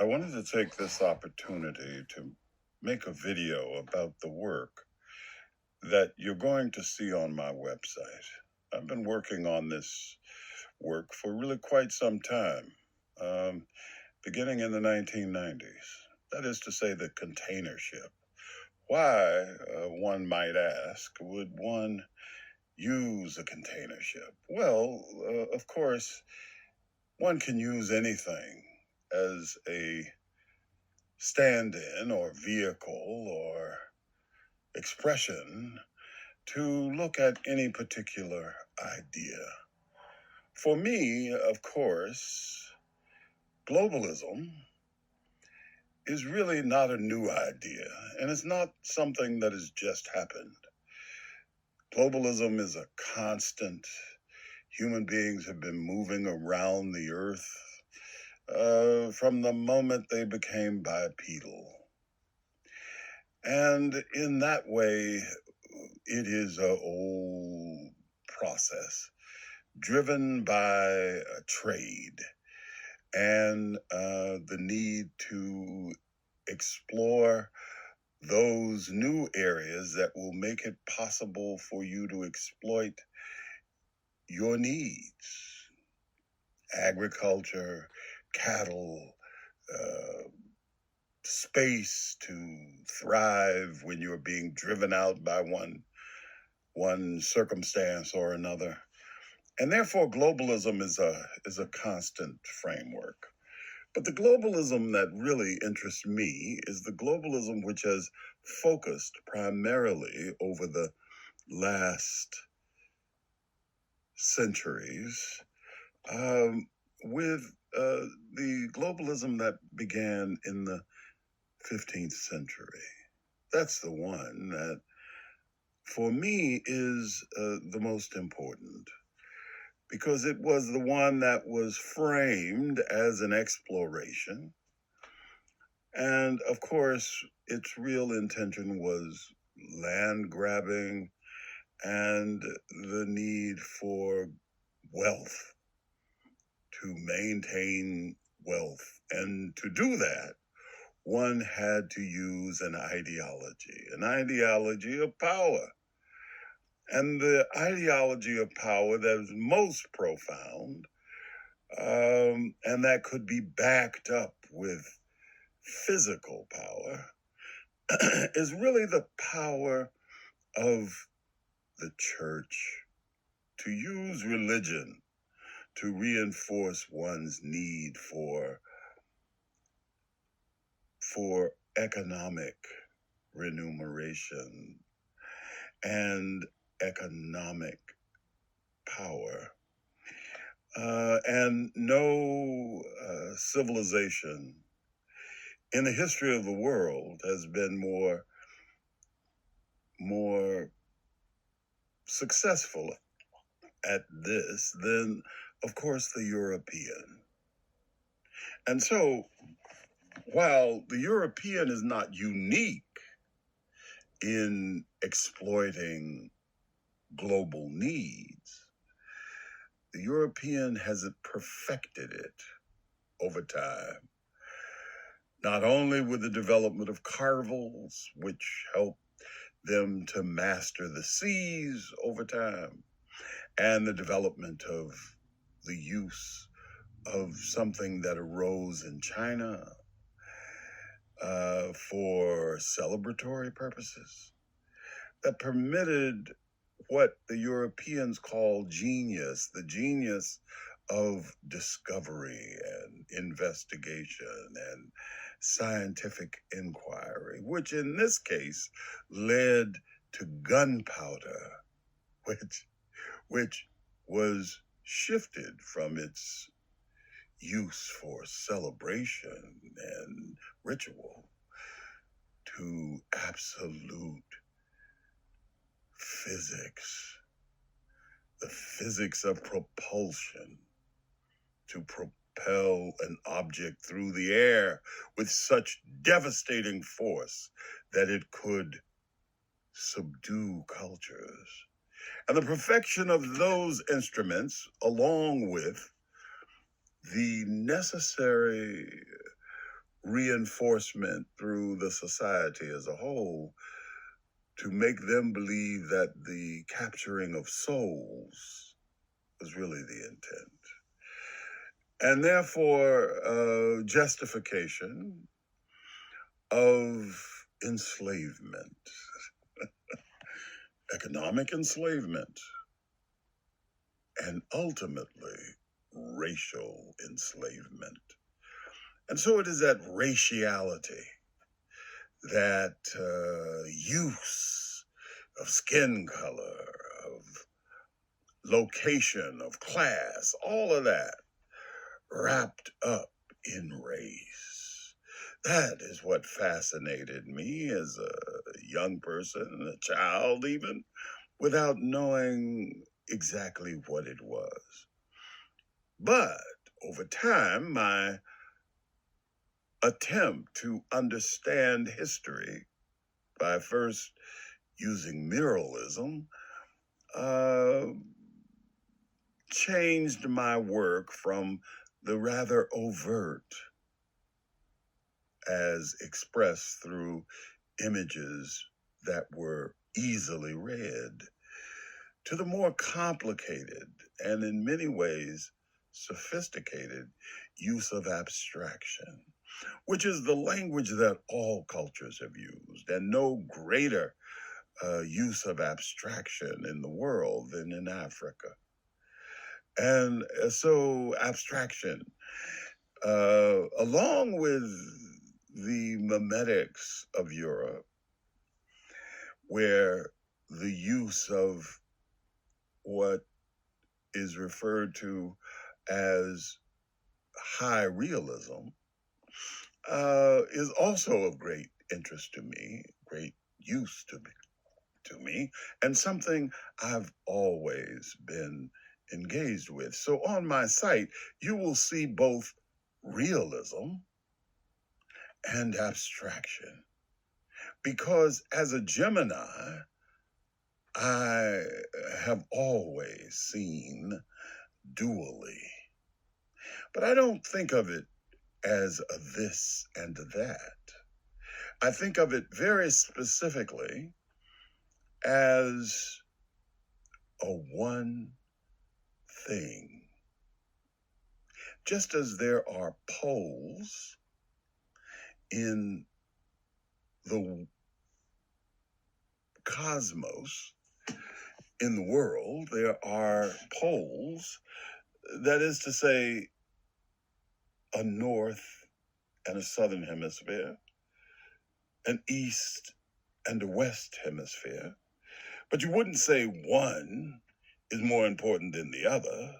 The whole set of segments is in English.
I wanted to take this opportunity to make a video about the work that you're going to see on my website. I've been working on this work for really quite some time, beginning in the 1990s. That is to say, the container ship. Why, one might ask, would one use a container ship? Well, of course, one can use anything as a stand-in or vehicle or expression to look at any particular idea. For me, of course, globalism is really not a new idea, and it's not something that has just happened. Globalism is a constant. Human beings have been moving around the earth from the moment they became bipedal. And in that way, it is an old process driven by trade and the need to explore those new areas that will make it possible for you to exploit your needs. Agriculture, cattle, space to thrive when you're being driven out by one circumstance or another. And therefore, globalism is a constant framework. But the globalism that really interests me is the globalism which has focused primarily over the last centuries with the globalism that began in the 15th century. That's the one that, for me, is the most important, because it was the one that was framed as an exploration. And of course, its real intention was land grabbing and the need for wealth, to maintain wealth. And to do that, one had to use an ideology of power. And the ideology of power that is most profound, and that could be backed up with physical power, is really the power of the church to use religion to reinforce one's need for economic remuneration and economic power. And no civilization in the history of the world has been more successful at this than, of course, the European. And so, while the European is not unique in exploiting global needs, the European has perfected it over time. Not only with the development of carvels, which helped them to master the seas over time, and the development of the use of something that arose in China for celebratory purposes, that permitted what the Europeans call genius, the genius of discovery and investigation and scientific inquiry, which in this case led to gunpowder, which was shifted from its use for celebration and ritual to absolute physics, the physics of propulsion, to propel an object through the air with such devastating force that it could subdue cultures. And the perfection of those instruments, along with the necessary reinforcement through the society as a whole to make them believe that the capturing of souls was really the intent. And therefore, justification of enslavement, economic enslavement, and ultimately racial enslavement. And so it is that raciality, that use of skin color, of location, of class, all of that wrapped up in race. That is what fascinated me as a young person, a child even, without knowing exactly what it was. But over time, my attempt to understand history by first using muralism changed my work from the rather overt, as expressed through images that were easily read, to the more complicated and in many ways sophisticated use of abstraction, which is the language that all cultures have used, and no greater use of abstraction in the world than in Africa. And so abstraction, along with the memetics of Europe, where the use of what is referred to as high realism is also of great interest to me, great use to me, and something I've always been engaged with. So on my site, you will see both realism and abstraction, because as a Gemini, I have always seen dually, but I don't think of it as a this and that. I think of it very specifically as a one thing. Just as there are poles in the cosmos, in the world, there are poles, that is to say, a north and a southern hemisphere, an east and a west hemisphere. But you wouldn't say one is more important than the other.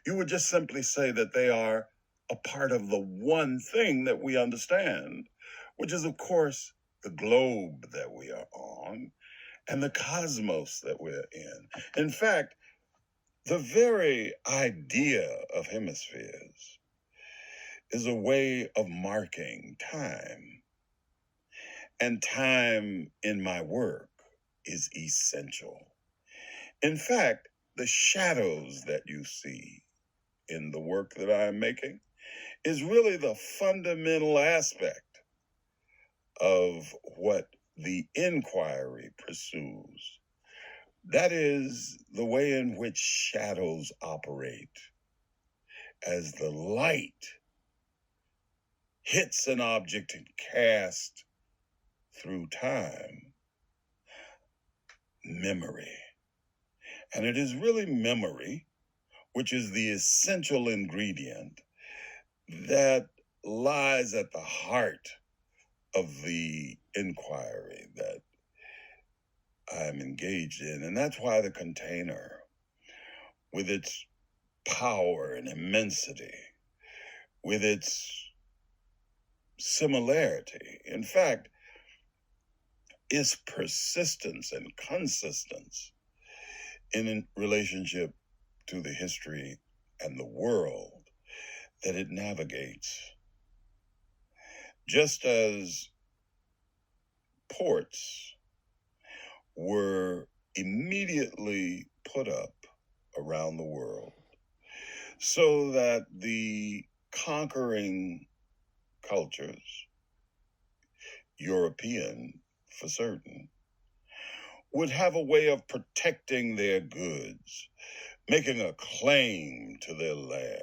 You would just simply say that they are a part of the one thing that we understand, which is, of course, the globe that we are on and the cosmos that we're in. In fact, the very idea of hemispheres is a way of marking time. And time in my work is essential. In fact, the shadows that you see in the work that I'm making is really the fundamental aspect of what the inquiry pursues. That is the way in which shadows operate. As the light hits an object and cast through time, memory. And it is really memory, which is the essential ingredient that lies at the heart of the inquiry that I'm engaged in. And that's why the container, with its power and immensity, with its similarity, in fact, its persistence and consistence in relationship to the history and the world that it navigates. Just as ports were immediately put up around the world so that the conquering cultures, European for certain, would have a way of protecting their goods, making a claim to their land.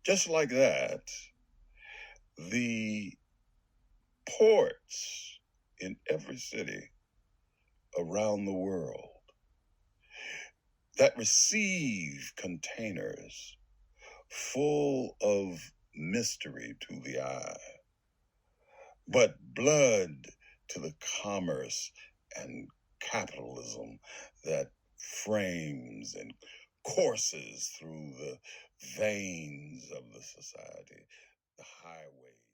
Just like that, the ports in every city around the world that receive containers full of mystery to the eye, but blood to the commerce and capitalism that frames and courses through the veins of the society, the highways.